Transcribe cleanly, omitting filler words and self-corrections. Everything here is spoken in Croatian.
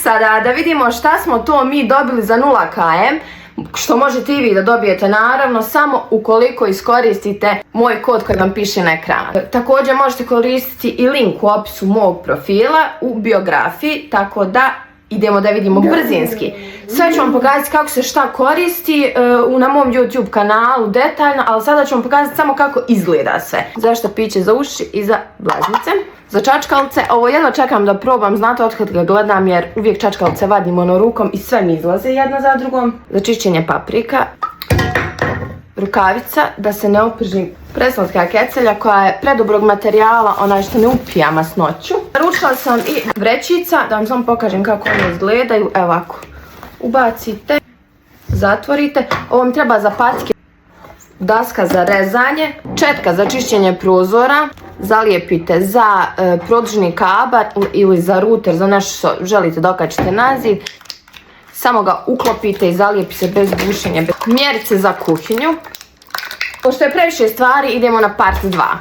Sada da vidimo šta smo to mi dobili za 0 km, što možete i vi da dobijete naravno samo ukoliko iskoristite moj kod koji vam piše na ekranu. Također možete koristiti i link u opisu mog profila u biografiji, tako da idemo da vidimo brzinski. Sve ću vam pokazati kako se šta koristi na mom YouTube kanalu detaljno, ali sada ću vam pokazati samo kako izgleda sve. Za štapiće za uši i za blaznice. Za čačkalce, ovo jedva čekam da probam, znate otkad ga gledam jer uvijek čačkalce vadim rukom i sve mi izlaze jedna za drugom. Za čišćenje paprika. Rukavica da se ne upržim preslatska kecelja koja je predobrog materijala, onaj što ne upija masnoću. Naručila sam i vrećica, da vam samo pokažem kako one izgledaju. Evo ovako, ubacite, zatvorite, ovo mi treba za patike, daska za rezanje, četka za čišćenje prozora, zalijepite za produžni kabel ili za ruter, za nešto što želite da okačite na zid. Samo ga uklopite i zalijepi se bez bušenja. Mjerice za kuhinju. Pošto je previše stvari, idemo na part 2.